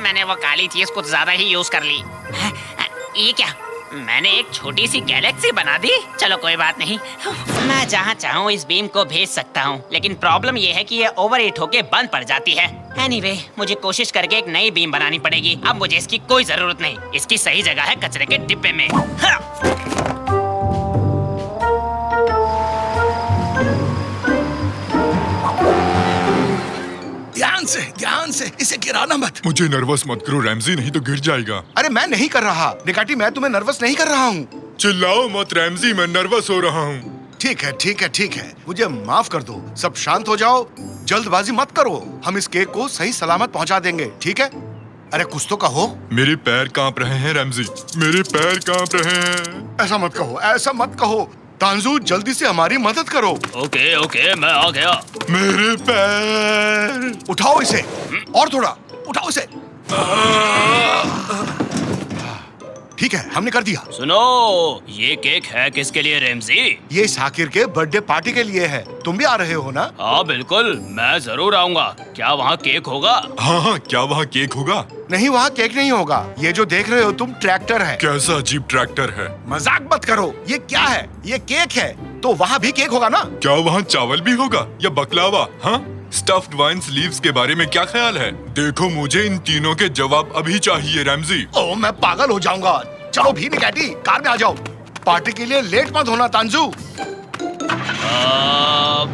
मैंने वो काली चीज कुछ ज्यादा ही यूज कर ली। ये क्या, मैंने एक छोटी सी गैलेक्सी बना दी। चलो कोई बात नहीं, मैं जहाँ चाहूँ इस बीम को भेज सकता हूँ, लेकिन प्रॉब्लम ये है कि ये ओवर हीट होके बंद पड़ जाती है। एनीवे, मुझे कोशिश करके एक नई बीम बनानी पड़ेगी। अब मुझे इसकी कोई जरूरत नहीं, इसकी सही जगह है कचरे के डिब्बे में। ध्यान से इसे गिराना मत। मुझे नर्वस मत करो रैमजी, नहीं तो गिर जाएगा। अरे मैं नहीं कर रहा निकाटी, मैं तुम्हें नर्वस नहीं कर रहा हूँ। चिल्लाओ मत रैमजी, मैं नर्वस हो रहा हूँ। ठीक है ठीक है ठीक है, मुझे माफ कर दो। सब शांत हो जाओ, जल्दबाजी मत करो। हम इस केक को सही सलामत पहुँचा देंगे, ठीक है? अरे कुछ तो कहो। मेरे पैर कांप रहे हैं रैमजी, मेरे पैर कांप रहे हैं। ऐसा मत कहो, ऐसा मत कहो। तांजू जल्दी से हमारी मदद करो। ओके ओके, मैं आ गया। मेरे पैर। उठाओ इसे, और थोड़ा उठाओ इसे। ठीक है, हमने कर दिया। सुनो, ये केक है किसके लिए रैमजी? ये साकिर के बर्थडे पार्टी के लिए है। तुम भी आ रहे हो ना? हाँ बिल्कुल, मैं जरूर आऊंगा। क्या वहाँ केक होगा? हाँ, क्या वहाँ केक होगा? नहीं, वहाँ केक नहीं होगा। ये जो देख रहे हो तुम ट्रैक्टर है। कैसा अजीब ट्रैक्टर है? मजाक मत करो, ये क्या है? ये केक है, तो वहाँ भी केक होगा ना? क्या वहाँ चावल भी होगा या बकलावा? हाँ, स्टफ्ड वाइन स्लीव्स के बारे में क्या ख्याल है? देखो, मुझे इन तीनों के जवाब अभी चाहिए रैमजी। ओह, मैं पागल हो जाऊंगा। चलो भी निकाटी, कार में आ जाओ। पार्टी के लिए लेट मत होना तांजू।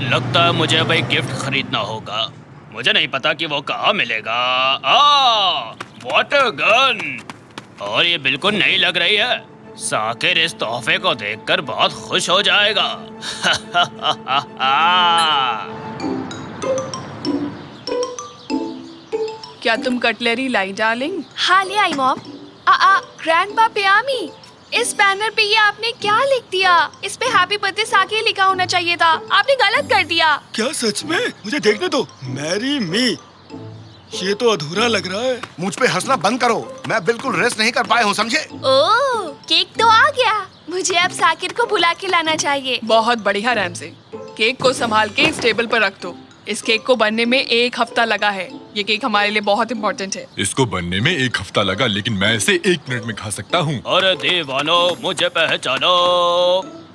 लगता है मुझे अब एक गिफ्ट खरीदना होगा। मुझे नहीं पता कि वो कहाँ मिलेगा। वाटर गन, और ये बिल्कुल नई लग रही है। साकिर इस तोहफे को देखकर बहुत खुश हो जाएगा। क्या तुम कटलरी लाई डार्लिंग? हाँ ले आई मॉम। ग्रैंडपा पियामी, इस बैनर पे ये आपने क्या लिख दिया? इस पे हैप्पी बर्थडे साकिर लिखा होना चाहिए था। आपने गलत कर दिया। क्या सच में? मुझे देखने दो। मैरी मी, ये तो अधूरा लग रहा है। मुझ पे हंसना बंद करो, मैं बिल्कुल रेस्ट नहीं कर पाया हूँ, समझे? ओह, केक तो आ गया। मुझे अब साकिर को बुला के लाना चाहिए। बहुत बढ़िया रैमजी, केक को संभाल के इस टेबल पर रख दो। इस केक को बनने में 1 हफ्ता लगा है। ये केक हमारे लिए बहुत इम्पोर्टेंट है। इसको बनने में 1 हफ्ता लगा, लेकिन मैं इसे 1 मिनट में खा सकता हूँ। अरे दीवानो, मुझे पहचानो।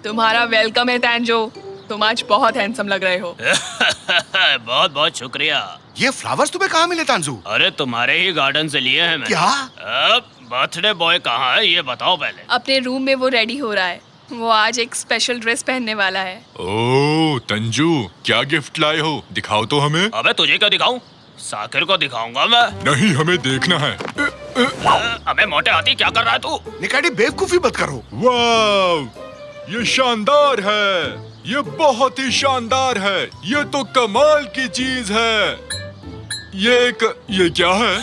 तुम्हारा वेलकम है तांजो, तुम आज बहुत हैंडसम लग रहे हो। बहुत बहुत शुक्रिया। ये फ्लावर्स तुम्हें कहाँ मिले तांजू? अरे तुम्हारे ही गार्डन से लिए हैं मैंने। क्या? बर्थडे बॉय कहाँ है ये बताओ पहले। अपने रूम में वो रेडी हो रहा है। वो आज एक स्पेशल ड्रेस पहनने वाला है। ओह तंजू, क्या गिफ्ट लाए हो? दिखाओ तो हमें। अबे तुझे क्या दिखाऊं? साकिर को दिखाऊंगा मैं। नहीं, हमें देखना है। अबे मोटे हाथी, क्या कर रहा है तू? निकाटी, बेवकूफी मत करो। वाह, ये शानदार है, ये बहुत ही शानदार है। ये तो कमाल की चीज है। ये क्या है?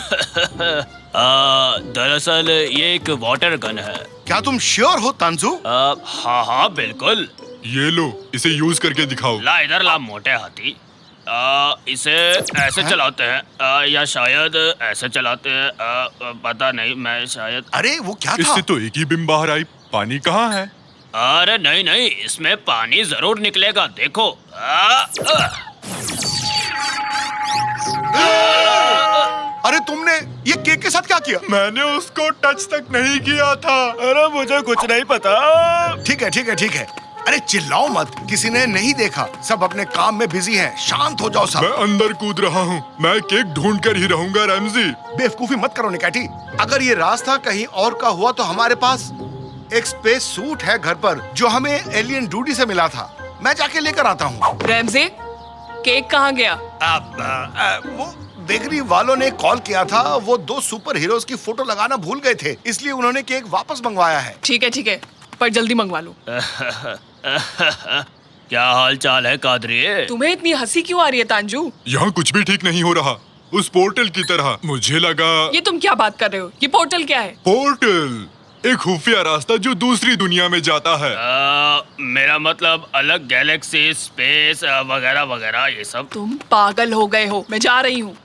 दरअसल ये एक वाटर गन है। क्या तुम श्योर हो तांजू? हाँ हाँ बिल्कुल। ये लो, इसे यूज करके दिखाओ। ला इधर ला मोटे हाथी। इसे ऐसे चलाते हैं या शायद ऐसे चलाते हैं। पता नहीं, मैं शायद। अरे वो क्या था? इससे तो एक ही बिम बाहर आई। पानी कहाँ है? अरे नहीं नहीं, इसमें पानी जरूर निकलेगा, देखो। अरे तुमने ये केक के साथ क्या किया? मैंने उसको टच तक नहीं किया था। अरे मुझे कुछ नहीं पता। ठीक है ठीक है ठीक है। अरे चिल्लाओ मत, किसी ने नहीं देखा। सब अपने काम में बिजी हैं। शांत हो जाओ सब। मैं अंदर कूद रहा हूँ। मैं केक ढूंढ कर ही रहूंगा रैमजी। बेवकूफी मत करो निकाटी। अगर ये रास्ता कहीं और का हुआ तो हमारे पास एक स्पेस सूट है घर पर, जो हमें एलियन डूडी से मिला था। मैं जाके लेकर आता हूँ। रैमजी, केक कहाँ गया? वो बेकरी वालों ने कॉल किया था। वो 2 सुपर हीरोज की फोटो लगाना भूल गए थे, इसलिए उन्होंने केक वापस मंगवाया है। ठीक है, पर जल्दी मंगवा लो। क्या हाल चाल है कादरी? तुम्हें इतनी हंसी क्यों आ रही है तांजू? यहाँ कुछ भी ठीक नहीं हो रहा। उस पोर्टल की तरह मुझे लगा। ये तुम क्या बात कर रहे हो? ये पोर्टल क्या है? पोर्टल एक खुफिया रास्ता जो दूसरी दुनिया में जाता है। मेरा मतलब अलग गैलेक्सी, स्पेस वगैरह वगैरह ये सब। तुम पागल हो गए हो। मैं जा रही हूँ।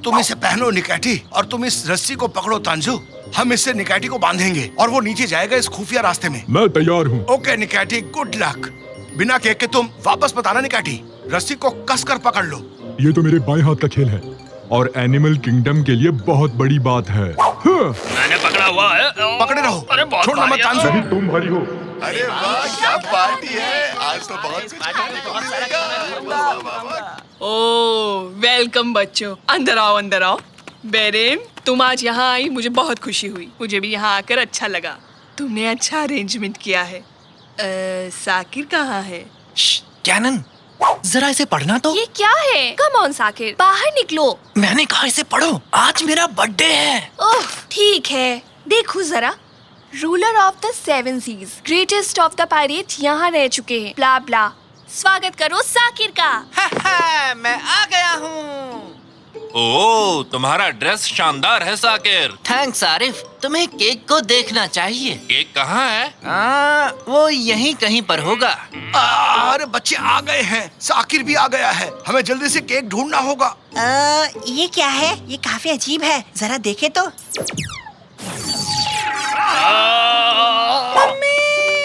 तुम इसे पहनो निकाटी, और तुम इस रस्सी को पकड़ो तांजू। हम इससे निकाटी को बांधेंगे और वो नीचे जाएगा इस खुफिया रास्ते में। मैं तैयार हूँ। Okay Nikati, good luck. बिना केक के तुम वापस मत आना निकाटी। रस्सी को कसकर पकड़ लो। ये तो मेरे बाएं हाथ का खेल है और एनिमल किंगडम के लिए बहुत बड़ी बात है। हाँ। मैंने पकड़ा हुआ है। पकड़े रहो। अरे बहुत छोड़ना मत भारी है। तानसु। नहीं, तुम भारी हो। अरे वाह क्या पार्टी है, आज तो बहुत कुछ खाने को मिलेगा। वाह, वाह, वाह। ओ वेलकम बच्चों, अंदर आओ अंदर आओ। बेरेन, तुम आज यहाँ आई, मुझे बहुत खुशी हुई। मुझे भी यहाँ आकर अच्छा लगा। तुमने अच्छा अरेंजमेंट किया है। साकिर कहाँ है? कैनन, जरा इसे पढ़ना तो। ये क्या है? कम ऑन साकिर, बाहर निकलो। मैंने कहा इसे पढ़ो, आज मेरा बर्थडे है। ओह ठीक है, देखो जरा। Ruler of the 7 seas, greatest of the pirate यहाँ रह चुके हैं। ब्ला ब्ला। स्वागत करो साकिर का। मैं आ गया हूँ। ओह, तुम्हारा ड्रेस शानदार है साकिर। थैंक्स आरिफ, तुम्हें केक को देखना चाहिए। केक कहाँ है? वो यहीं कहीं पर होगा। अरे बच्चे आ गए हैं, साकिर भी आ गया है। हमें जल्दी से केक ढूंढना होगा। ये क्या है? ये काफी अजीब है, जरा देखे तो।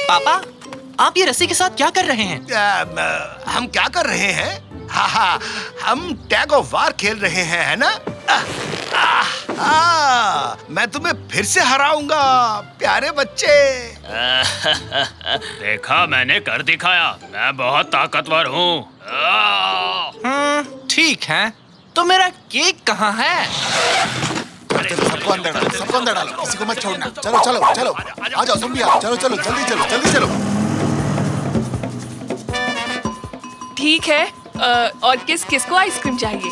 पापा, आप ये रस्सी के साथ क्या कर रहे हैं? हम क्या कर रहे हैं? हाँ, हम टैग ऑफ वार खेल रहे हैं, है ना? मैं तुम्हें फिर से हराऊंगा प्यारे बच्चे। देखा, मैंने कर दिखाया। मैं बहुत ताकतवर हूँ। ठीक है, तो मेरा केक कहाँ है? सबको अंदर डालो, सबको अंदर डालो, किसी को मत छोड़ना। चलो चलो चलो, आ जाओ तुम भी आओ। चलो चलो जल्दी चलो, जल्दी चलो। ठीक है, और किस किस को आइसक्रीम चाहिए?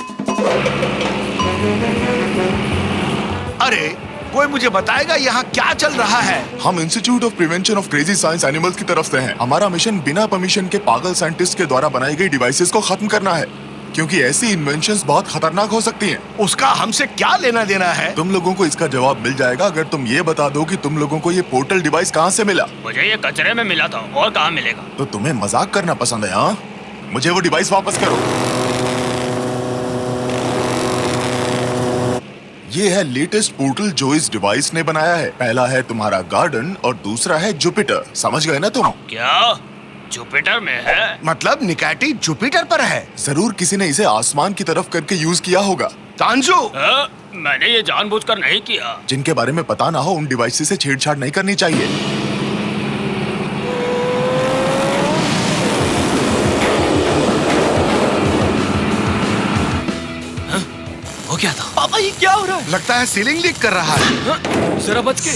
अरे कोई मुझे बताएगा यहाँ क्या चल रहा है? हम institute of prevention of crazy science animals की तरफ से हैं। हमारा मिशन बिना परमिशन के पागल साइंटिस्ट के द्वारा बनाई गई डिवाइसेस को खत्म करना है, क्योंकि ऐसी इन्वेंशंस बहुत खतरनाक हो सकती हैं। उसका हमसे क्या लेना देना है? तुम लोगों को इसका जवाब मिल जाएगा अगर तुम ये बता दो कि तुम लोगों को ये पोर्टल डिवाइस कहाँ से मिला। मुझे ये कचरे में मिला था, और कहाँ मिलेगा? तो तुम्हें मजाक करना पसंद है? हाँ, मुझे वो डिवाइस वापस करो। ये है लेटेस्ट पोर्टल जो इस डिवाइस ने बनाया है। पहला है तुम्हारा गार्डन और दूसरा है जुपिटर। समझ गए ना तुम? क्या जुपिटर में है? मतलब निकैटी जुपिटर पर है? जरूर किसी ने इसे आसमान की तरफ करके यूज किया होगा। तांजू, मैंने ये जानबूझकर नहीं किया। जिनके बारे में पता ना हो उन डिवाइस से छेड़छाड़ नहीं करनी चाहिए। हो क्या था? पापा, ये क्या हो रहा है? लगता है सीलिंग लीक कर रहा है। जरा बच के।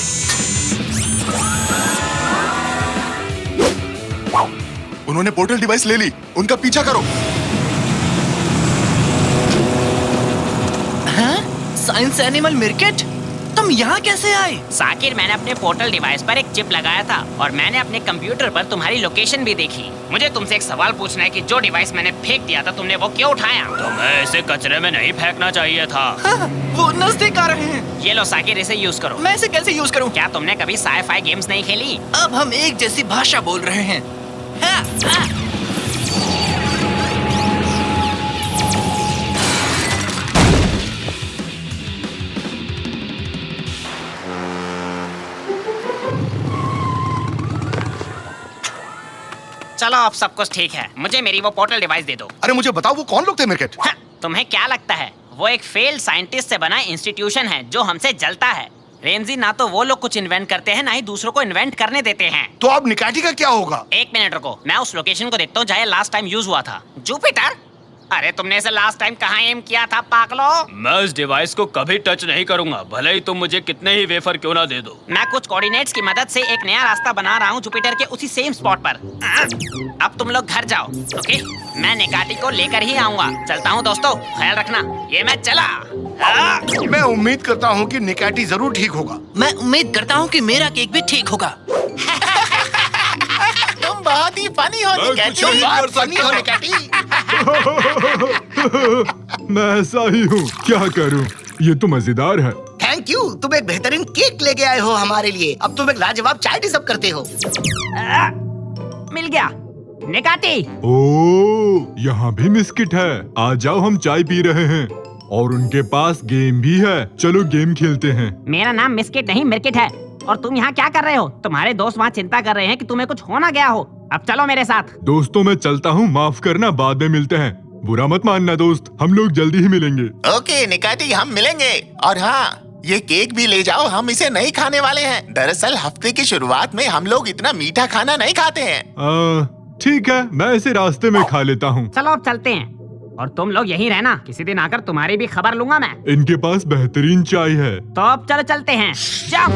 उन्होंने पोर्टल डिवाइस ले ली, उनका पीछा करो। साइंस एनिमल मिर्केट, तुम यहाँ कैसे आए? साकिर, मैंने अपने पोर्टल डिवाइस पर एक चिप लगाया था और मैंने अपने कंप्यूटर पर तुम्हारी लोकेशन भी देखी। मुझे तुमसे एक सवाल पूछना है कि जो डिवाइस मैंने फेंक दिया था, तुमने वो क्यों उठाया? तुम्हें इसे कचरे में नहीं फेंकना चाहिए था। वो नजदीक आ रहे हैं। ये लो साकिर, इसे यूज करो। मैं इसे कैसे यूज करूँ? क्या तुमने कभी साई-फाई गेम्स नहीं खेली? अब हम एक जैसी भाषा बोल रहे हैं। चलो, अब सब कुछ ठीक है। मुझे मेरी वो पोर्टल डिवाइस दे दो। अरे मुझे बताओ वो कौन लोग थे मिर्केट? तुम्हें क्या लगता है वो एक फेल्ड साइंटिस्ट से बना इंस्टीट्यूशन है जो हमसे जलता है। रेमजी, ना तो वो लोग कुछ इन्वेंट करते हैं, ना ही दूसरों को इन्वेंट करने देते हैं। तो अब निकैटी का क्या होगा? एक मिनट रुको, मैं उस लोकेशन को देखता हूँ जहाँ लास्ट टाइम यूज हुआ था। जुपिटर? अरे तुमने इसे लास्ट टाइम कहाँ एम किया था पागलो? मैं इस डिवाइस को कभी टच नहीं करूंगा, भले ही तुम मुझे कितने ही वेफर क्यों ना दे दो। मैं कुछ कोऑर्डिनेट्स की मदद से एक नया रास्ता बना रहा हूँ जुपिटर के उसी सेम स्पॉट पर। अब तुम लोग घर जाओ, ओके? मैं निकाटी को लेकर ही आऊंगा। चलता हूँ दोस्तों, ख्याल रखना। ये मैं चला। मैं उम्मीद करता हूँ कि निकैटी जरूर ठीक होगा। मैं उम्मीद करता हूँ कि मेरा केक भी ठीक होगा। तुम बहुत ही फनी हो मैं कुछ नहीं कर सकता। मैं ऐसा ही हूँ, क्या करूँ? ये तो मजेदार है। थैंक यू, तुम एक बेहतरीन केक लेके आए हो हमारे लिए। अब तुम एक लाजवाब चाय डिजर्व करते हो। मिल गया निकाटी। ओह, यहाँ भी बिस्किट है। आ जाओ, हम चाय पी रहे हैं और उनके पास गेम भी है। चलो गेम खेलते हैं। मेरा नाम मिस्किट नहीं मिर्किट है। और तुम यहाँ क्या कर रहे हो? तुम्हारे दोस्त वहाँ चिंता कर रहे हैं कि तुम्हें कुछ हो ना गया हो। अब चलो मेरे साथ। दोस्तों, मैं चलता हूँ, माफ करना, बाद में मिलते हैं। बुरा मत मानना दोस्त, हम लोग जल्दी ही मिलेंगे। ओके निकाटी, हम मिलेंगे। और हाँ, ये केक भी ले जाओ, हम इसे नहीं खाने वाले हैं। दरअसल हफ्ते की शुरुआत में हम लोग इतना मीठा खाना नहीं खाते हैं। ठीक है, मैं इसे रास्ते में खा लेता हूँ। चलो अब चलते हैं, और तुम लोग यहीं रहना, किसी दिन आकर तुम्हारी भी खबर लूंगा मैं। इनके पास बेहतरीन चाय है। तो अब चलो चलते हैं, जाओ।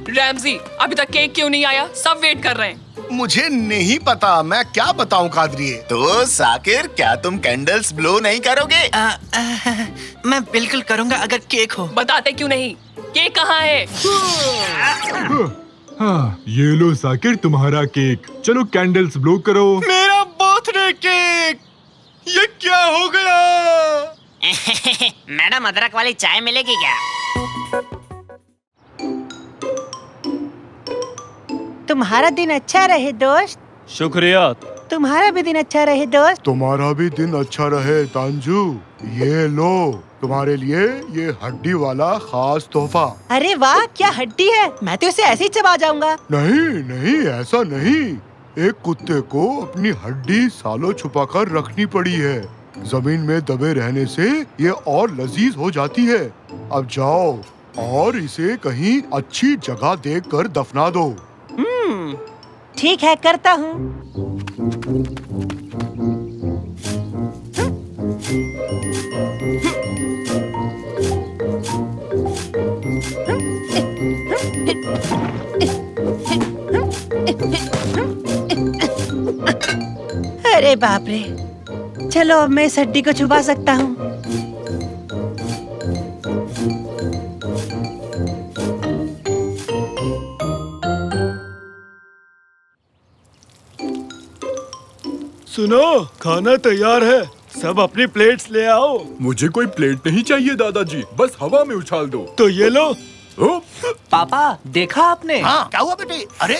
रैमजी, अभी तक केक क्यों नहीं आया? सब वेट कर रहे हैं। मुझे नहीं पता, मैं क्या बताऊं कादरिए। तो साकिर, क्या तुम कैंडल्स ब्लो नहीं करोगे? मैं बिल्कुल करूंगा अगर केक हो। बताते क्यों नहीं? केक कहाँ है? हाँ, ये लो साकिर तुम्हारा केक। चलो कैंडल्स ब्लो करो। मेरा बर्थडे केक, ये क्या हो गया? मैडम, अदरक वाली चाय मिलेगी क्या? तुम्हारा दिन अच्छा रहे दोस्त। शुक्रिया। तुम्हारा भी दिन अच्छा रहे दोस्त। तुम्हारा भी दिन अच्छा रहे तांजू। ये लो तुम्हारे लिए ये हड्डी वाला खास तोहफा। अरे वाह, क्या हड्डी है, मैं तो इसे ऐसे ही चबा जाऊंगा। नहीं नहीं, ऐसा नहीं। एक कुत्ते को अपनी हड्डी सालों छुपा कर रखनी पड़ी है। जमीन में दबे रहने से ये और लजीज हो जाती है। अब जाओ और इसे कहीं अच्छी जगह देख कर दफना दो। ठीक है, करता हूँ। अरे बाप रे, चलो अब मैं इस हड्डी को छुपा सकता हूँ। सुनो, खाना तैयार है, सब अपनी प्लेट्स ले आओ। मुझे कोई प्लेट नहीं चाहिए दादाजी, बस हवा में उछाल दो। तो ये लो। पापा, देखा आपने? हाँ, क्या हुआ बेटे? अरे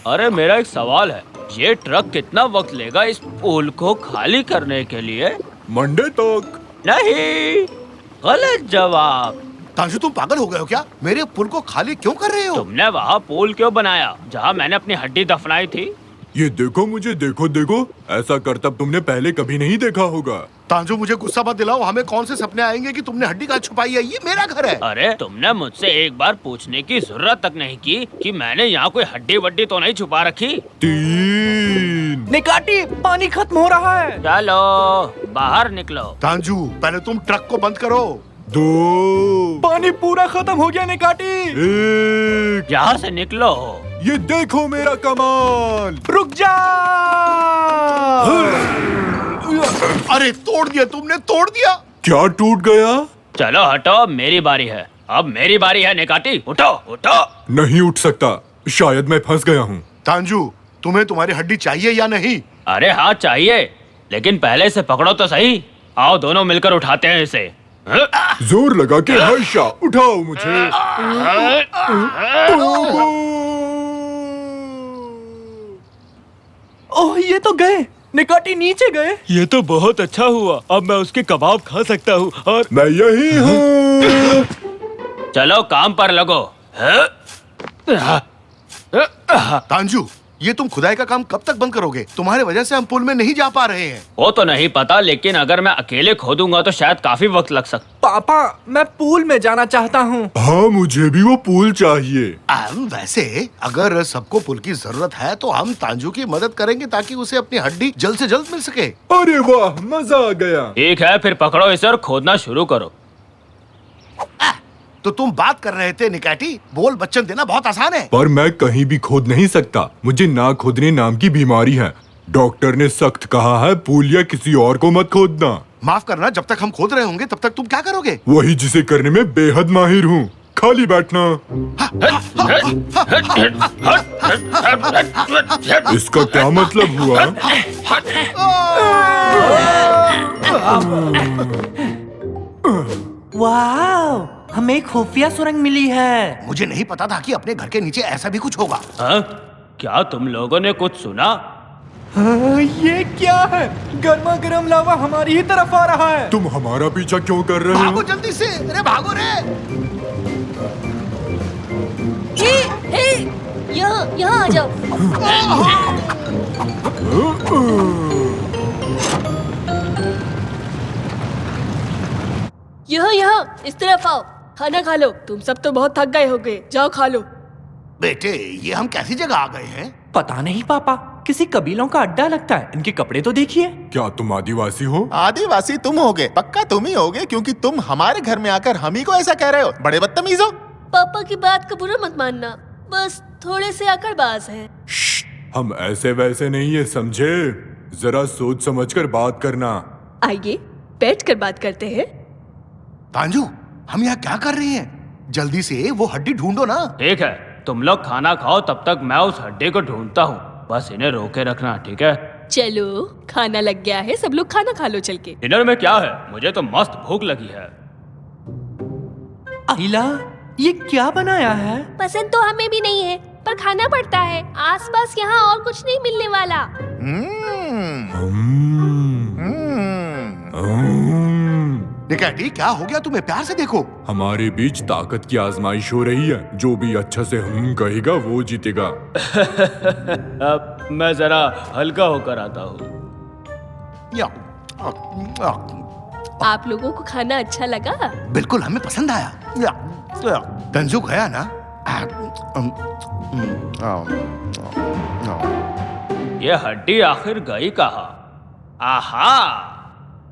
अरे मेरा एक सवाल है, ये ट्रक कितना वक्त लेगा इस पुल को खाली करने के लिए? मंडे तक। नहीं, गलत जवाब। तांजू, तुम पागल हो गए हो क्या? मेरे पुल को खाली क्यों कर रहे हो? तुमने वहाँ पुल क्यों बनाया जहाँ मैंने अपनी हड्डी दफनाई थी? ये देखो मुझे, देखो देखो, ऐसा करतब तुमने पहले कभी नहीं देखा होगा। तांजू, मुझे गुस्सा मत दिलाओ। हमें कौन से सपने आएंगे कि तुमने हड्डी कहाँ छुपाई है? ये मेरा घर है। अरे तुमने मुझसे एक बार पूछने की जरूरत तक नहीं की कि मैंने यहाँ कोई हड्डी वड्डी तो नहीं छुपा रखी। 3 निकाटी, पानी खत्म हो रहा है। चलो बाहर निकलो। तांजू, पहले तुम ट्रक को बंद करो। 2 पानी पूरा खत्म हो गया निकाटी। 1 यहाँ से निकलो। ये देखो मेरा कमाल। रुक जा। अरे तोड़ दिया तुमने, तोड़ दिया। क्या टूट गया? चलो हटो, अब मेरी बारी है। अब मेरी बारी है निकाटी, उठो उठो। नहीं उठ सकता, शायद मैं फंस गया हूँ। तांजू, तुम्हें तुम्हारी हड्डी चाहिए या नहीं? अरे हाँ चाहिए, लेकिन पहले से पकड़ो तो सही। आओ दोनों मिलकर उठाते हैं इसे। जोर लगा के हर्षा, उठाओ मुझे। ओह, ये तो गए, निकाटी नीचे गए। ये तो बहुत अच्छा हुआ, अब मैं उसके कबाब खा सकता हूँ। और मैं यही हूँ। चलो काम पर लगो। तांजू, ये तुम खुदाई का काम कब तक बंद करोगे? तुम्हारे वजह से हम पुल में नहीं जा पा रहे हैं। वो तो नहीं पता, लेकिन अगर मैं अकेले खोदूंगा तो शायद काफी वक्त लग सकता। पापा, मैं पूल में जाना चाहता हूँ। हाँ, मुझे भी वो पूल चाहिए। वैसे अगर सबको पुल की जरूरत है तो हम तांजू की मदद करेंगे ताकि उसे अपनी हड्डी जल्द से जल्द मिल सके। अरे वाह, मजा आ गया। ठीक है, फिर पकड़ो इसे और खोदना शुरू करो। तो तुम बात कर रहे थे निकाटी, बोल बच्चन देना बहुत आसान है। पर मैं कहीं भी खोद नहीं सकता, मुझे ना खोदने नाम की बीमारी है। डॉक्टर ने सख्त कहा है, पुल या किसी और को मत खोदना। माफ करना, जब तक हम खोद रहे होंगे तब तक तुम क्या करोगे? वही जिसे करने में बेहद माहिर हूँ, खाली बैठना। इसका क्या मतलब हुआ? वाह, हमें खुफिया सुरंग मिली है। मुझे नहीं पता था कि अपने घर के नीचे ऐसा भी कुछ होगा। हाँ? क्या तुम लोगों ने कुछ सुना? ये क्या है? गर्मा गर्म लावा हमारी ही तरफ आ रहा है। तुम हमारा पीछा क्यों कर रहे हो? भागो जल्दी से, अरे भागो रे। यहाँ आ जाओ। यहाँ इस तरफ आओ, खाना खा लो। तुम सब तो बहुत थक गए होगे, जाओ खा लो। बेटे, ये हम कैसी जगह आ गए हैं? पता नहीं पापा, किसी कबीलों का अड्डा लगता है। इनके कपड़े तो देखिए। क्या तुम आदिवासी हो? आदिवासी तुम होगे, पक्का तुम ही होगे, क्योंकि तुम हमारे घर में आकर हम ही को ऐसा कह रहे हो। बड़े बदतमीज हो। पापा की बात का बुरा मत मानना, बस थोड़े से अकड़बाज हैं। हम ऐसे वैसे नहीं है, समझे? जरा सोच समझकर बात करना। आइए बैठ कर बात करते हैं। तांजू, हम यहाँ क्या कर रहे हैं? जल्दी से वो हड्डी ढूंढो ना। ठीक है, तुम लोग खाना खाओ, तब तक मैं उस हड्डी को ढूंढता हूँ। बस इन्हें रोके रखना, ठीक है? चलो, खाना लग गया है, सब लोग खाना खा लो चल के। डिनर में क्या है? मुझे तो मस्त भूख लगी है। आइला, ये क्या बनाया है? पसंद तो हमें भी नहीं है, पर खाना पड़ता है। आसपास यहाँ और कुछ नहीं मिलने वाला। निकैटी, क्या हो गया तुम्हें? प्यार से देखो। हमारे बीच ताकत की आजमाइश हो रही है। जो भी अच्छा से हम कहेगा वो जीतेगा। अब मैं जरा हल्का होकर आता हूँ। आप लोगों को खाना अच्छा लगा? बिल्कुल, हमें पसंद आया। तंजू गया ना? ये हड्डी आखिर गई कहाँ? आहा,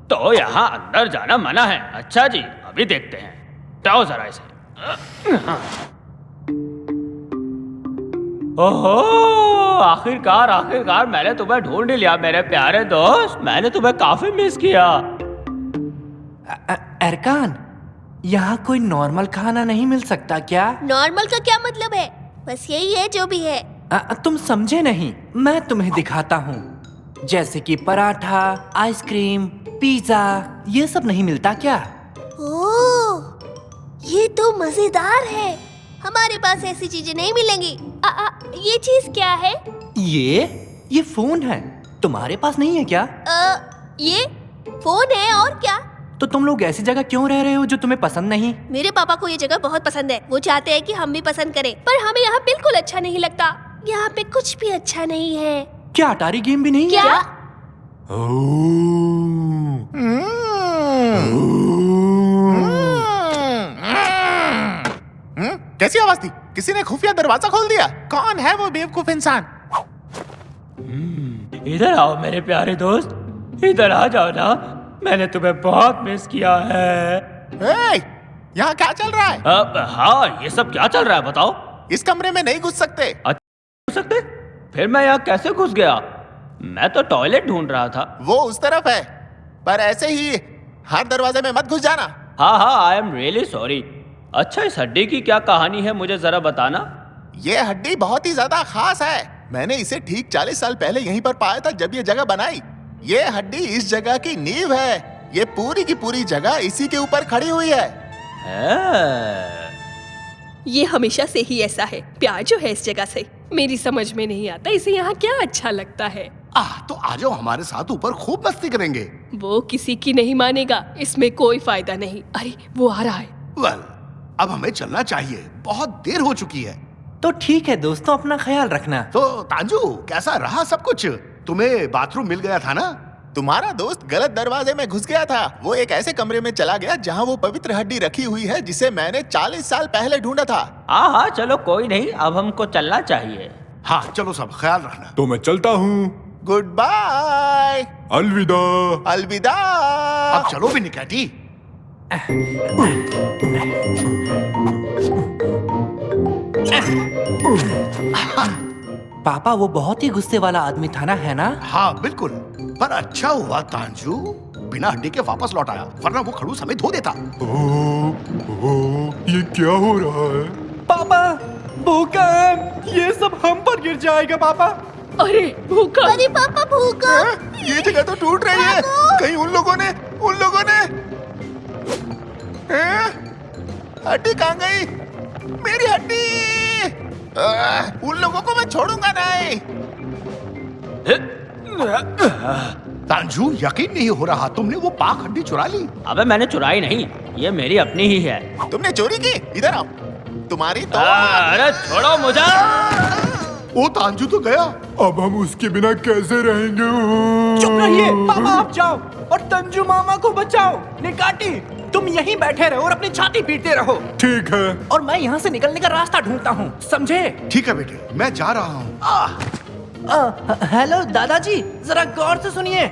तो यहाँ अंदर जाना मना है। अच्छा जी, अभी देखते हैं। जाओ जरा इसे। ओहो, आखिरकार मैंने तुम्हें ढूंढ लिया मेरे प्यारे दोस्त। मैंने तुम्हें काफी मिस किया। अरकान, यहाँ कोई नॉर्मल खाना नहीं मिल सकता क्या? नॉर्मल का क्या मतलब है? बस यही है जो भी है। तुम समझे नहीं, मैं तुम्हें दिखाता हूँ। जैसे कि पराठा, आइसक्रीम, पिज्जा, ये सब नहीं मिलता क्या? ओह, ये तो मजेदार है। हमारे पास ऐसी चीजें नहीं मिलेंगी। ये चीज क्या है? ये फोन है। तुम्हारे पास नहीं है क्या? ये फोन है और क्या? तो तुम लोग ऐसी जगह क्यों रह रहे हो जो तुम्हें पसंद नहीं? मेरे पापा को ये जगह बहुत पसंद है। वो चाहते हैं कि हम भी पसंद करें, पर हमें यहाँ बिल्कुल अच्छा नहीं लगता। यहाँ पे कुछ भी अच्छा नहीं है। क्या अटारी गेम भी नहीं क्या? है? कैसी आवाज थी? किसी ने खुफिया दरवाजा खोल दिया। कौन है वो बेवकूफ इंसान? इधर आओ मेरे प्यारे दोस्त, इधर आ जाओ ना। मैंने तुम्हें बहुत मिस किया है। यहाँ क्या चल रहा है? हाँ, ये सब क्या चल रहा है बताओ? इस कमरे में नहीं घुस सकते। घुस सकते? फिर मैं यहाँ कैसे घुस गया? मैं तो टॉयलेट ढूंढ रहा था। वो उस तरफ है, पर ऐसे ही हर दरवाजे में मत घुस जाना। हाँ, आई एम रियली सॉरी। अच्छा, इस हड्डी की क्या कहानी है, मुझे जरा बताना। ये हड्डी बहुत ही ज्यादा खास है। मैंने इसे ठीक 40 साल पहले यहीं पर पाया था जब ये जगह बनाई। ये हड्डी इस जगह की नींव है। ये पूरी की पूरी जगह इसी के ऊपर खड़ी हुई है। ये हमेशा से ही ऐसा है। प्यार जो है इस जगह से, मेरी समझ में नहीं आता इसे यहाँ क्या अच्छा लगता है। तो आ जाओ हमारे साथ, ऊपर खूब मस्ती करेंगे। वो किसी की नहीं मानेगा, इसमें कोई फायदा नहीं। अरे वो आ रहा है। वेल, अब हमें चलना चाहिए, बहुत देर हो चुकी है। तो ठीक है दोस्तों, अपना ख्याल रखना। तो तांजू, कैसा रहा सब कुछ? तुम्हें बाथरूम मिल गया था ना? तुम्हारा दोस्त गलत दरवाजे में घुस गया था। वो एक ऐसे कमरे में चला गया जहाँ वो पवित्र हड्डी रखी हुई है जिसे मैंने 40 साल पहले ढूंढा था। हाँ, चलो कोई नहीं, अब हमको चलना चाहिए। हाँ चलो, सब ख्याल रखना। तो मैं चलता हूँ। Goodbye. अलविदा। अलविदा। अब चलो भी निकैटी। पापा, वो बहुत ही गुस्से वाला आदमी था ना, है ना? हाँ बिल्कुल, पर अच्छा हुआ तांजू बिना हड्डी के वापस लौट आया, वरना वो खड़ूस हमें धो देता। ये क्या हो रहा है? पापा, भूकंप! ये सब हम पर गिर जाएगा पापा। अरे भूकंप! अरे पापा, भूकंप! ये जगह तो टूट रही है। कहीं उन लोगों ने हड्डी कहाँ गई? मेरी हड्डी! उन लोगों को मैं छोड़ूंगा नहीं। तांजू, यकीन नहीं हो रहा, तुमने वो पाक हड्डी चुरा ली। अबे मैंने चुराई नहीं, ये मेरी अपनी ही है। तुमने चोरी की? इधर आओ। तुम्हारी तो अरे छोड़ो मुझे। वो तांजू तो गया। अब हम उसके बिना कैसे रहेंगे? चुप रहिए पापा, आप जाओ और तंजू मामा को बचाओ। निकाटी, तुम यहीं बैठे रहो और अपनी छाती पीटते रहो। ठीक है। और मैं यहाँ से निकलने का रास्ता ढूंढता हूँ, समझे? ठीक है बेटे, मैं जा रहा हूँ। हेलो दादाजी, जरा गौर से सुनिए।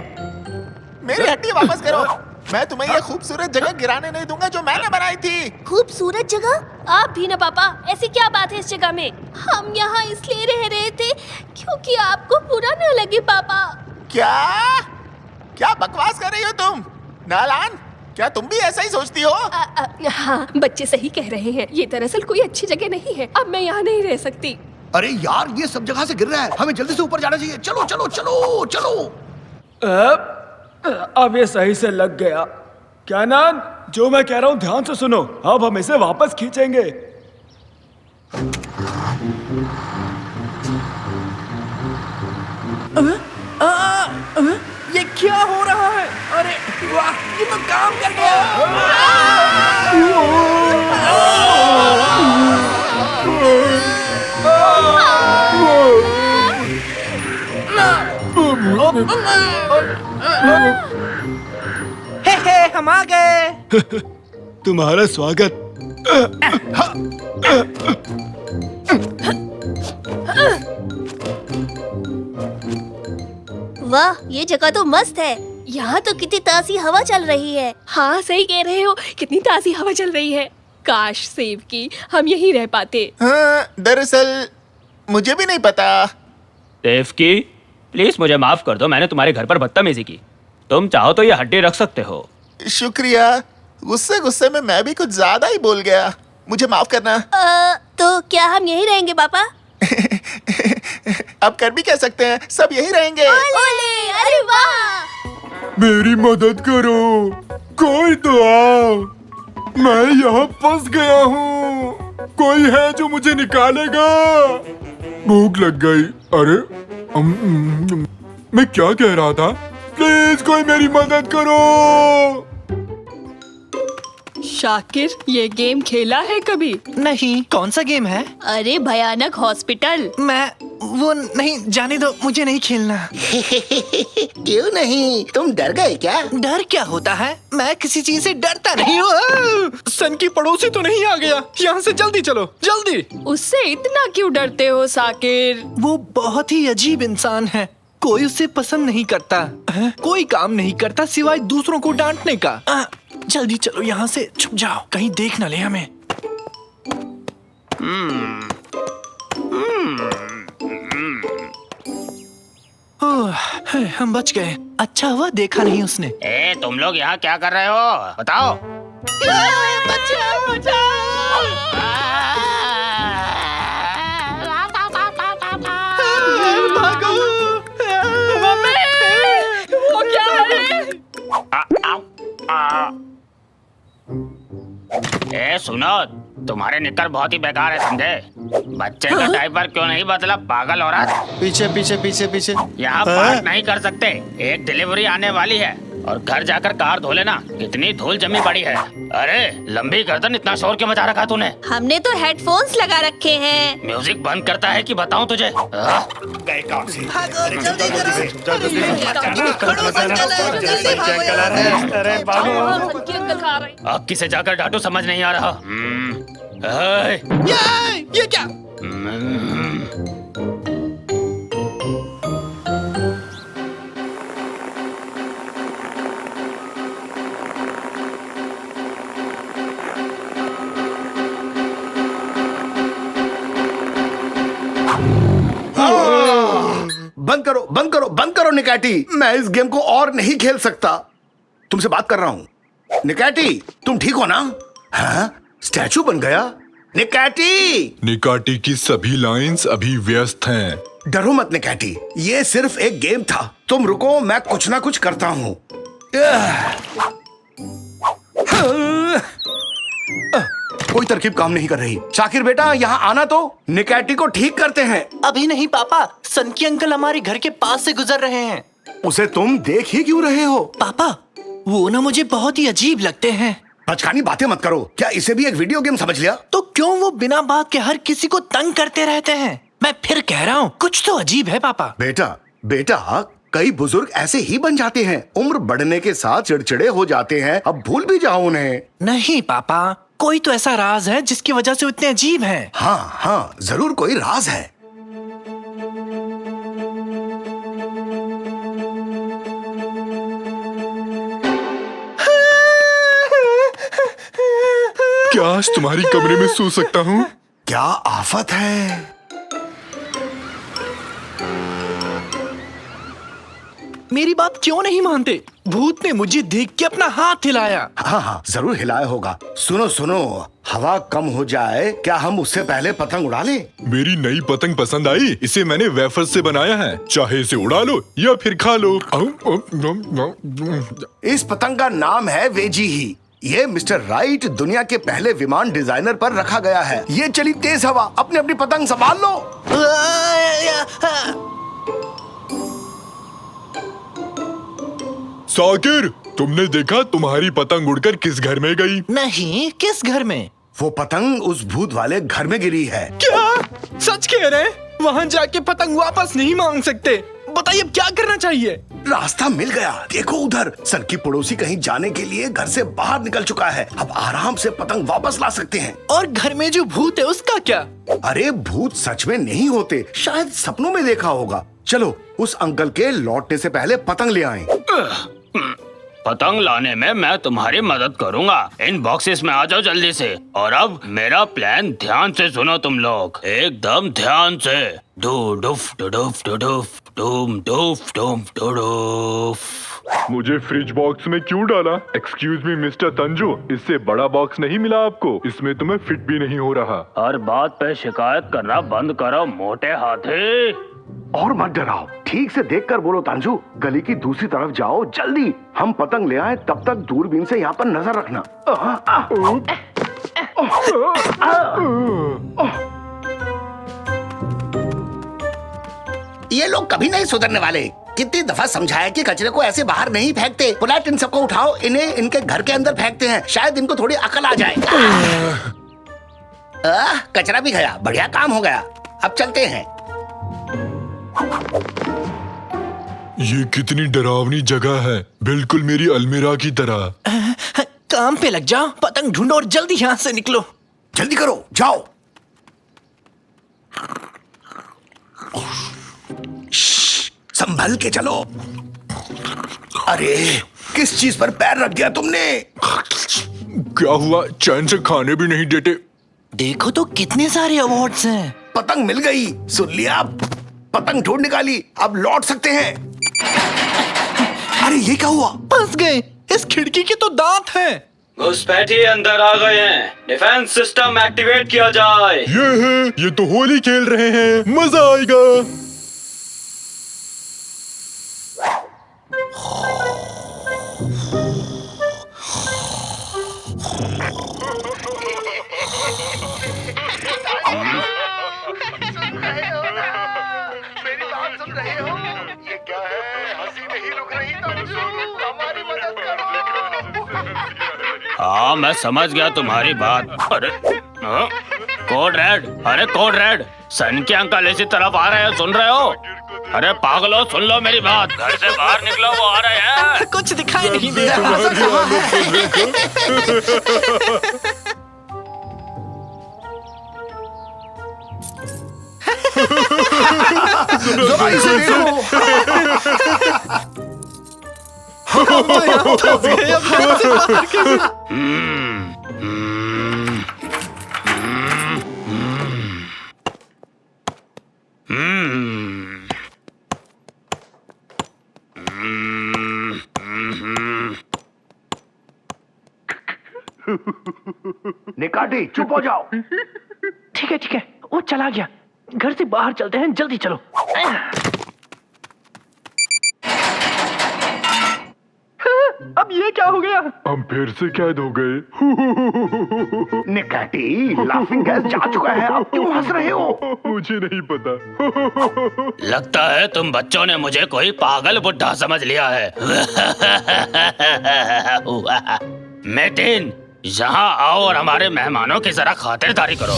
मेरी हड्डी वापस करो। मैं तुम्हें ये खूबसूरत जगह गिराने नहीं दूंगा जो मैंने बनाई थी। खूबसूरत जगह? आप भी ना पापा, ऐसी क्या बात है इस जगह में? हम यहाँ इसलिए रह रहे थे क्योंकि आपको बुरा न लगे पापा। क्या क्या बकवास कर रही हो तुम? नालान, क्या तुम भी ऐसा ही सोचती हो? हाँ, बच्चे सही कह रहे हैं। ये दरअसल कोई अच्छी जगह नहीं है। अब मैं यहाँ नहीं रह सकती। अरे यार, ये सब जगह से गिर रहा है, हमें जल्दी से ऊपर जाना चाहिए। चलो चलो चलो चलो। अब ये सही से लग गया। क्या नान, जो मैं कह रहा हूँ ध्यान से सुनो। अब हम इसे वापस खींचेंगे। ये क्या हो रहा है? अरे वाह, ये तो काम कर गया। हे हम आ गए। तुम्हारा स्वागत। वाह, ये जगह तो मस्त है। यहाँ तो कितनी ताज़ी हवा चल रही है। हाँ सही कह रहे हो, कितनी ताज़ी हवा चल रही है। काश सेब की हम यहीं रह पाते। हाँ, दरअसल मुझे भी नहीं पता। देव की, प्लीज मुझे माफ कर दो, मैंने तुम्हारे घर पर बदतमीजी की। तुम चाहो तो ये हड्डी रख सकते हो। शुक्रिया। गुस्से गुस्से में मैं भी कुछ ज्यादा ही बोल गया, मुझे माफ करना। तो क्या हम यहीं रहेंगे पापा? अब कर भी कह सकते हैं, सब यहीं रहेंगे। ओले, अरे वाह! मेरी मदद करो, कोई तो आओ, मैं यहाँ फंस गया हूँ। कोई है जो मुझे निकालेगा? भूख लग गई। अरे मैं क्या कह रहा था? प्लीज कोई मेरी मदद करो। शाकिर, ये गेम खेला है कभी? नहीं, कौन सा गेम है? अरे भयानक हॉस्पिटल। मैं वो नहीं, जाने दो, मुझे नहीं खेलना। क्यों नहीं? तुम डर गए क्या? डर क्या होता है? मैं किसी चीज से डरता नहीं हूँ। सन की पड़ोसी तो नहीं आ गया? यहाँ से जल्दी चलो, जल्दी। उससे इतना क्यों डरते हो साकिर? वो बहुत ही अजीब इंसान है। कोई उसे पसंद नहीं करता है? कोई काम नहीं करता सिवाय दूसरों को डांटने का। जल्दी चलो यहाँ से, छुप जाओ, कहीं देख न ले हमें। हम बच गए। अच्छा हुआ देखा नहीं उसने। ए, तुम लोग यहाँ क्या कर रहे हो? बताओ। वो क्या है? ए सुनो, तुम्हारे निक्कर बहुत ही बेकार है, समझे? बच्चे का डायपर क्यों नहीं बदला, पागल औरत? पीछे पीछे पीछे पीछे। यहाँ पार्क नहीं कर सकते, एक डिलीवरी आने वाली है और घर जाकर कार धो लेना। कितनी धूल जमी पड़ी है। अरे लंबी गर्दन, इतना शोर क्यों मचा रखा तूने? हमने तो हेडफोन्स लगा रखे हैं। म्यूजिक बंद करता है कि बताऊं तुझे? अब किसे जाकर डांटू समझ नहीं आ रहा। ये क्या? बंद करो बंद करो बंद करो निकाटी, मैं इस गेम को और नहीं खेल सकता। तुमसे बात कर रहा हूँ। निकाटी, तुम ठीक हो ना? हाँ? स्टैचू बन गया? निकाटी! निकाटी की सभी लाइंस अभी व्यस्त हैं। डरो मत निकाटी, ये सिर्फ एक गेम था। तुम रुको, मैं कुछ ना कुछ करता हूँ। कोई तरकीब काम नहीं कर रही। शाकिर बेटा, यहाँ आना तो, निकाटी को ठीक करते हैं। अभी नहीं पापा, सनकी अंकल हमारे घर के पास से गुजर रहे हैं। उसे तुम देख ही क्यों रहे हो? पापा, वो ना मुझे बहुत ही अजीब लगते हैं। बचकानी बातें मत करो। क्या इसे भी एक वीडियो गेम समझ लिया? तो क्यों वो बिना बात के हर किसी को तंग करते रहते हैं? मैं फिर कह रहा हूँ कुछ तो अजीब है पापा। बेटा बेटा, कई बुजुर्ग ऐसे ही बन जाते हैं, उम्र बढ़ने के साथ चिड़चिड़े हो जाते हैं। अब भूल भी जाओ उन्हें। नहीं पापा, कोई तो ऐसा राज है जिसकी वजह से वो इतने अजीब हैं। हाँ हाँ, जरूर कोई राज है। क्या आज तुम्हारी कमरे में सो सकता हूँ? क्या आफत है। मेरी बात क्यों नहीं मानते? भूत ने मुझे देख के अपना हाथ हिलाया। हाँ हाँ, जरूर हिलाया होगा। सुनो सुनो, हवा कम हो जाए, क्या हम उससे पहले पतंग उड़ा लें? मेरी नई पतंग पसंद आई? इसे मैंने वेफर से बनाया है, चाहे इसे उड़ा लो या फिर खा लो। इस पतंग का नाम है वेजीही। ये मिस्टर राइट, दुनिया के पहले विमान डिजाइनर पर रखा गया है। ये चली तेज हवा, अपनी अपनी पतंग संभाल लो। साकिर, तुमने देखा तुम्हारी पतंग उड़कर किस घर में गई? नहीं, किस घर में? वो पतंग उस भूत वाले घर में गिरी है। क्या सच कह रहे? वहाँ जाके पतंग वापस नहीं मांग सकते। बताइए अब क्या करना चाहिए? रास्ता मिल गया, देखो उधर। सर की पड़ोसी कहीं जाने के लिए घर से बाहर निकल चुका है। अब आराम से पतंग वापस ला सकते हैं। और घर में जो भूत है उसका क्या? अरे भूत सच में नहीं होते, शायद सपनों में देखा होगा। चलो उस अंकल के लौटने से पहले पतंग ले आएं। पतंग लाने में मैं तुम्हारी मदद करूंगा। इन बॉक्सेस में आ जाओ जल्दी से। और अब मेरा प्लान ध्यान से सुनो तुम लोग, एकदम ध्यान से। डू डुफ डू डुफ डू डुफ डूम डुफ डूम डू डुफ। मुझे फ्रिज बॉक्स में क्यों डाला? एक्सक्यूज मी मिस्टर तंजू, इससे बड़ा बॉक्स नहीं मिला आपको? इसमें तुम्हें फिट भी नहीं हो रहा। हर बात पे शिकायत करना बंद करो मोटे हाथी। और मत डराओ, ठीक से देखकर बोलो तांजू। गली की दूसरी तरफ जाओ जल्दी। हम पतंग ले आए, तब तक दूरबीन से यहाँ पर नजर रखना। ये लोग कभी नहीं सुधरने वाले। कितनी दफा समझाया कि कचरे को ऐसे बाहर नहीं फेंकते। बुलेट, इन सबको उठाओ, इन्हें इनके घर के अंदर फेंकते हैं, शायद इनको थोड़ी अकल आ जाए। कचरा भी गया, बढ़िया काम हो गया। अब चलते हैं। ये कितनी डरावनी जगह है, बिल्कुल मेरी अलमीरा की तरह। काम पे लग जाओ, पतंग ढूंढो और जल्दी यहाँ से निकलो। जल्दी करो, जाओ। संभल के चलो। अरे किस चीज पर पैर रख दिया तुमने? क्या हुआ? चैन से खाने भी नहीं देते। देखो तो कितने सारे अवार्ड्स हैं। पतंग मिल गई, सुन लिया? पतंग ढूंढ निकाली, अब लौट सकते हैं। अरे ये क्या हुआ? फंस गए। इस खिड़की के तो दांत हैं। घुसपैठिए अंदर आ गए हैं। डिफेंस सिस्टम एक्टिवेट किया जाए। ये तो होली खेल रहे हैं, मजा आएगा। हाँ, मैं समझ गया तुम्हारी बात। अरे कोड रेड, अरे कोड रेड, सन के अंकल इसी तरफ आ रहे हैं, सुन रहे हो? अरे पागलो, सुन लो मेरी बात। घर से बाहर निकलो, वो आ रहे हैं। कुछ दिखाई नहीं दे रहा। निकाटी, चुप हो जाओ। ठीक है, वो चला गया। घर से बाहर चलते हैं, जल्दी चलो। अब ये क्या हो गया? हम फिर से कैद हो गए। निकाटी, लाफिंग गैस जा चुका है, अब क्यों हंस रहे हो? मुझे नहीं पता। लगता है तुम बच्चों ने मुझे कोई पागल बुड्ढा समझ लिया है। मेटिन, यहाँ आओ और हमारे मेहमानों की जरा खातिरदारी करो।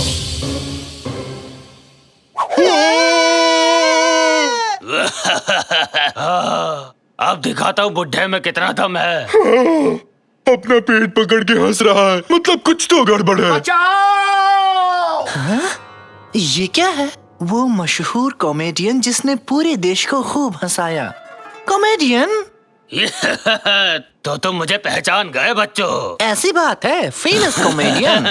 अब दिखाता हूँ बुढ़े में कितना दम है। अपना पेट पकड़ के हंस रहा है, मतलब कुछ तो गड़बड़ है। बचाओ! ये क्या है? वो मशहूर कॉमेडियन जिसने पूरे देश को खूब हंसाया। कॉमेडियन? तो तुम मुझे पहचान गए बच्चों? ऐसी बात है, फेमस कॉमेडियन।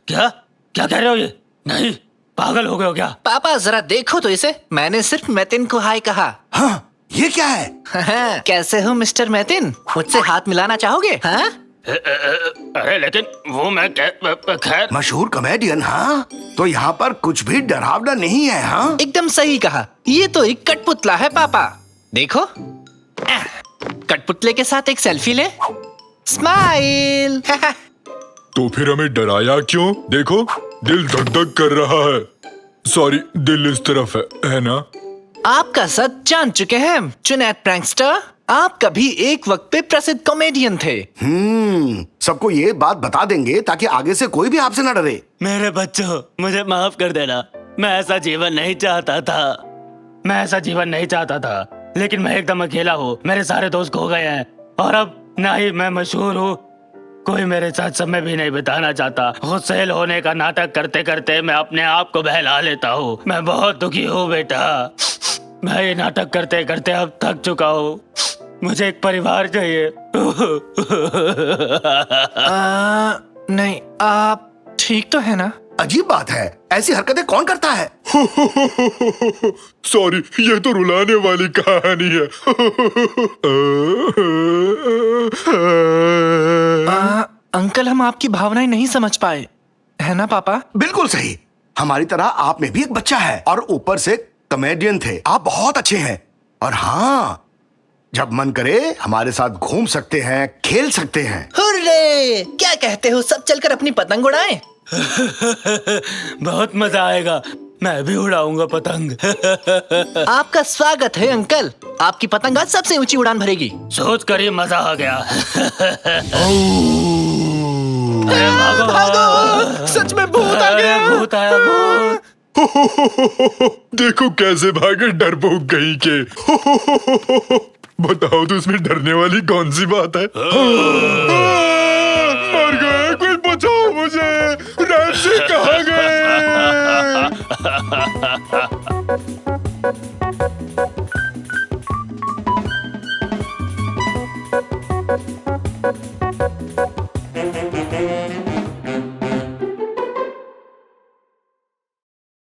क्या क्या कह रहे हो ये? नहीं, पागल हो गए हो क्या? पापा जरा देखो तो इसे। मैंने सिर्फ मैतिन को हाय कहा। हाँ, ये क्या है? कैसे हो मिस्टर मैतिन? मुझसे हाथ मिलाना चाहोगे? हाँ? अरे लेकिन वो मैं खैर। मशहूर कॉमेडियन, हाँ? तो यहाँ पर कुछ भी डरावना नहीं है, हाँ? एकदम सही कहा। ये तो एक कठपुतला है पापा। देखो, कठपुतले के साथ एक सेल्फी ले। स्माइल। तो फिर हमें डराया क्यों? देखो, दिल धक धक कर रहा है। सॉरी, दिल इस तरफ है ना? आपका सच जान चुके हैं चुनैत प्रैंकस्टर। आप कभी एक वक्त पे प्रसिद्ध कॉमेडियन थे। सबको ये बात बता देंगे ताकि आगे से कोई भी आपसे न डरे। मेरे बच्चों, मुझे माफ कर देना। मैं ऐसा जीवन नहीं चाहता था। लेकिन मैं एकदम अकेला हूँ। मेरे सारे दोस्त खो गए हैं और अब ना ही मैं मशहूर हूँ, कोई मेरे साथ समय भी नहीं बिताना चाहता। खुद सेल होने का नाटक करते करते मैं अपने आप को बहला लेता हूँ। मैं बहुत दुखी हूँ बेटा। मैं ये नाटक करते करते अब थक चुका हूँ। मुझे एक परिवार चाहिए। नहीं, आप ठीक तो है ना? अजीब बात है, ऐसी हरकतें कौन करता है? सॉरी, ये तो रुलाने वाली कहानी है। अंकल, हम आपकी भावनाएं नहीं समझ पाए, है ना पापा? बिल्कुल सही। हमारी तरह आप में भी एक बच्चा है और ऊपर से कॉमेडियन थे। आप बहुत अच्छे हैं और हाँ, जब मन करे हमारे साथ घूम सकते हैं, खेल सकते हैं। हुर्रे! क्या कहते हो, सब चलकर अपनी पतंग उड़ाएं? बहुत मजा आएगा। मैं भी उड़ाऊंगा पतंग। आपका स्वागत है अंकल। आपकी पतंग आज सबसे ऊंची उड़ान भरेगी। सोच कर ही मजा आ गया। अरे भागो! सच में भूत आ गया। भूत आया, भूत। देखो कैसे भागे डरपोक कहीं के। बताओ तो इसमें डरने वाली कौन सी बात है? मर गए, कोई बचाओ मुझे। रैंची कहाँ गए?